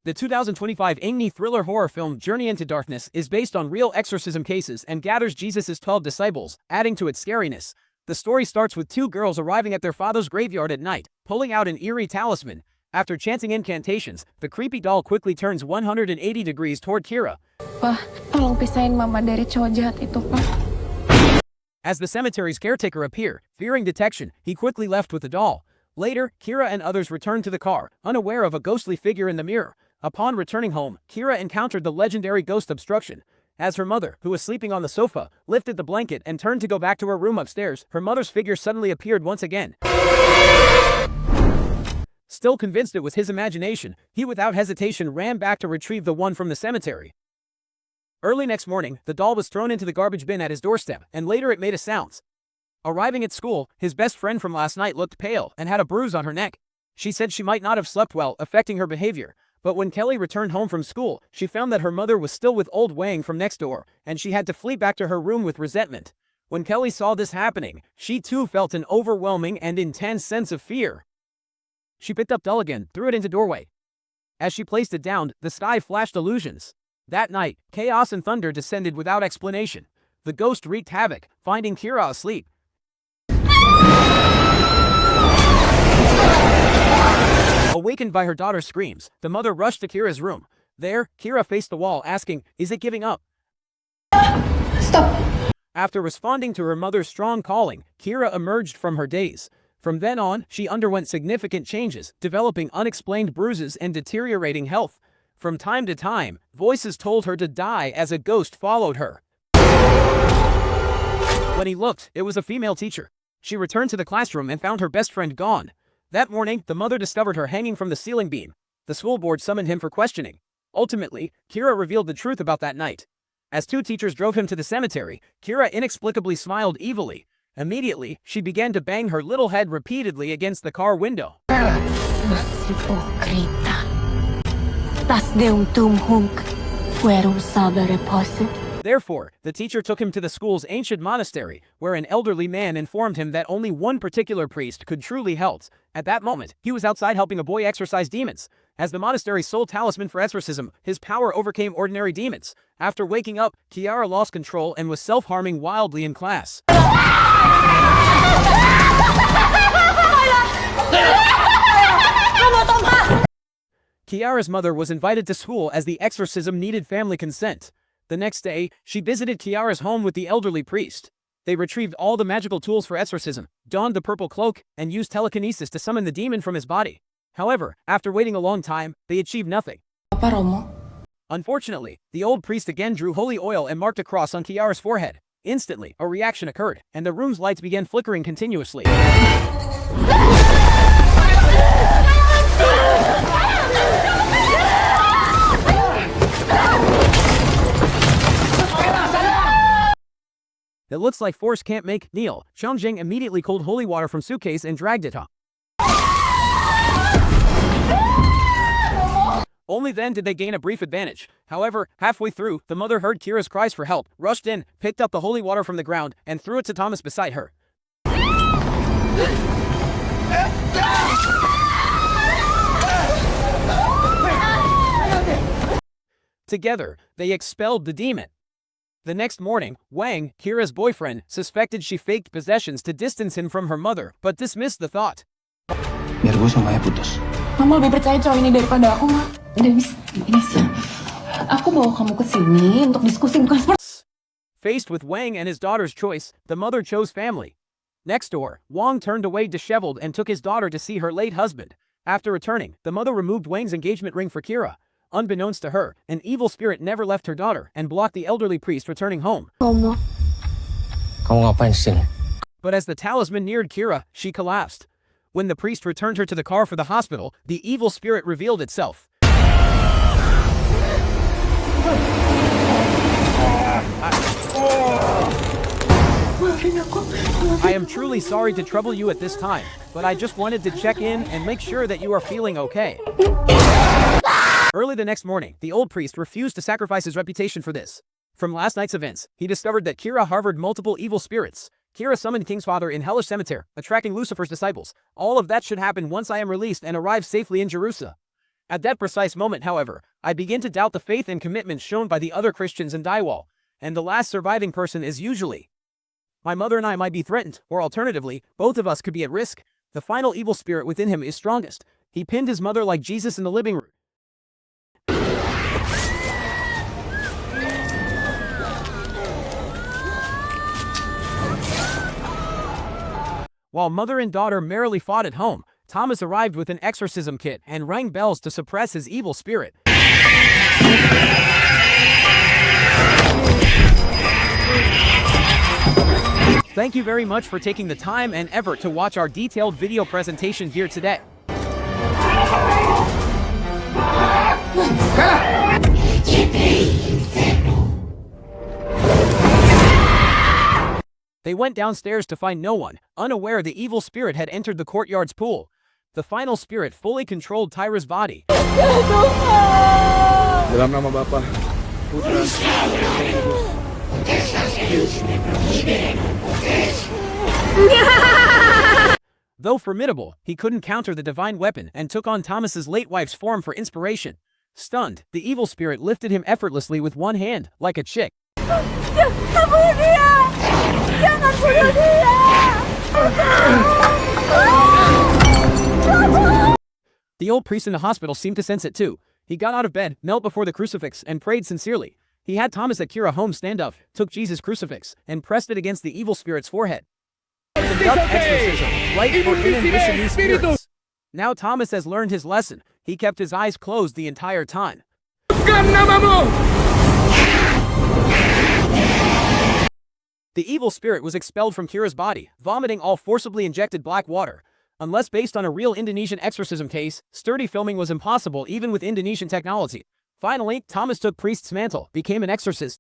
The 2025 Agni thriller horror film Journey into Darkness is based on real exorcism cases and gathers Jesus' 12 disciples, adding to its scariness. The story starts with two girls arriving at their father's graveyard at night, pulling out an eerie talisman. After chanting incantations, the creepy doll quickly turns 180 degrees toward Kira. Pa, tolong pisahin mama dari cowok jahat itu, Pa. As the cemetery's caretaker appeared, fearing detection, he quickly left with the doll. Later, Kira and others returned to the car, unaware of a ghostly figure in the mirror. Upon returning home, Kira encountered the legendary ghost obstruction. As her mother, who was sleeping on the sofa, lifted the blanket and turned to go back to her room upstairs, her mother's figure suddenly appeared once again. Still convinced it was his imagination, he without hesitation ran back to retrieve the one from the cemetery. Early next morning, the doll was thrown into the garbage bin at his doorstep, and later it made a sound. Arriving at school, his best friend from last night looked pale and had a bruise on her neck. She said she might not have slept well, affecting her behavior. But when Kelly returned home from school, she found that her mother was still with old Wang from next door, and she had to flee back to her room with resentment. When Kelly saw this happening, she too felt an overwhelming and intense sense of fear. She picked up doll again, threw it into doorway. As she placed it down, the sky flashed illusions. That night, chaos and thunder descended without explanation. The ghost wreaked havoc, finding Kira asleep. Awakened by her daughter's screams, the mother rushed to Kira's room. There, Kira faced the wall, asking, "Is it giving up?" Stop! After responding to her mother's strong calling, Kira emerged from her daze. From then on, she underwent significant changes, developing unexplained bruises and deteriorating health. From time to time, voices told her to die as a ghost followed her. When he looked, it was a female teacher. She returned to the classroom and found her best friend gone. That morning, the mother discovered her hanging from the ceiling beam. The school board summoned him for questioning. Ultimately, Kira revealed the truth about that night. As two teachers drove him to the cemetery, Kira inexplicably smiled evilly. Immediately, she began to bang her little head repeatedly against the car window. Therefore, the teacher took him to the school's ancient monastery, where an elderly man informed him that only one particular priest could truly help. At that moment, he was outside helping a boy exorcise demons. As the monastery's sole talisman for exorcism, his power overcame ordinary demons. After waking up, Kiara lost control and was self-harming wildly in class. Kiara's mother was invited to school as the exorcism needed family consent. The next day, she visited Kiara's home with the elderly priest. They retrieved all the magical tools for exorcism, donned the purple cloak, and used telekinesis to summon the demon from his body. However, after waiting a long time, they achieved nothing. Papa Romo? Unfortunately, the old priest again drew holy oil and marked a cross on Kiara's forehead. Instantly, a reaction occurred, and the room's lights began flickering continuously. It looks like force can't make Neil. Chongjing immediately called holy water from suitcase and dragged it up. Only then did they gain a brief advantage. However, halfway through, the mother heard Kira's cries for help, rushed in, picked up the holy water from the ground, and threw it to Thomas beside her. Together, they expelled the demon. The next morning, Wang, Kira's boyfriend, suspected she faked possessions to distance him from her mother, but dismissed the thought. Biar gue sama Maya putus. Mama lebih percaya cowok ini daripada aku, Ma. Dennis. Aku bawa kamu ke sini untuk diskusi bukan seperti... Faced with Wang and his daughter's choice, the mother chose family. Next door, Wang turned away disheveled and took his daughter to see her late husband. After returning, the mother removed Wang's engagement ring for Kira. Unbeknownst to her, an evil spirit never left her daughter and blocked the elderly priest returning home. Kamu ngapain sini? But as the talisman neared Kira, she collapsed. When the priest returned her to the car for the hospital, the evil spirit revealed itself. I am truly sorry to trouble you at this time, but I just wanted to check in and make sure that you are feeling okay. Early the next morning, the old priest refused to sacrifice his reputation for this. From last night's events, he discovered that Kira harbored multiple evil spirits. Kira summoned King's father in hellish cemetery, attracting Lucifer's disciples. All of that should happen once I am released and arrive safely in Jerusalem. At that precise moment, however, I begin to doubt the faith and commitment shown by the other Christians in Daiwall, and the last surviving person is usually my mother, and I might be threatened, or alternatively, both of us could be at risk. The final evil spirit within him is strongest. He pinned his mother like Jesus in the living room. While mother and daughter merrily fought at home, Thomas arrived with an exorcism kit and rang bells to suppress his evil spirit. Thank you very much for taking the time and effort to watch our detailed video presentation here today. They went downstairs to find no one, unaware the evil spirit had entered the courtyard's pool. The final spirit fully controlled Tyra's body. Dalam nama Bapa, Putra, Though formidable, he couldn't counter the divine weapon and took on Thomas's late wife's form for inspiration. Stunned, the evil spirit lifted him effortlessly with one hand, like a chick. The old priest in the hospital seemed to sense it too. He got out of bed, knelt before the crucifix, and prayed sincerely. He had Thomas Akira home stand up, took Jesus' crucifix, and pressed it against the evil spirit's forehead. Conduct exorcism, right for inhibition spirits. Now Thomas has learned his lesson. He kept his eyes closed the entire time. The evil spirit was expelled from Kira's body, vomiting all forcibly injected black water. Unless based on a real Indonesian exorcism case, sturdy filming was impossible even with Indonesian technology. Finally, Thomas took priest's mantle, became an exorcist,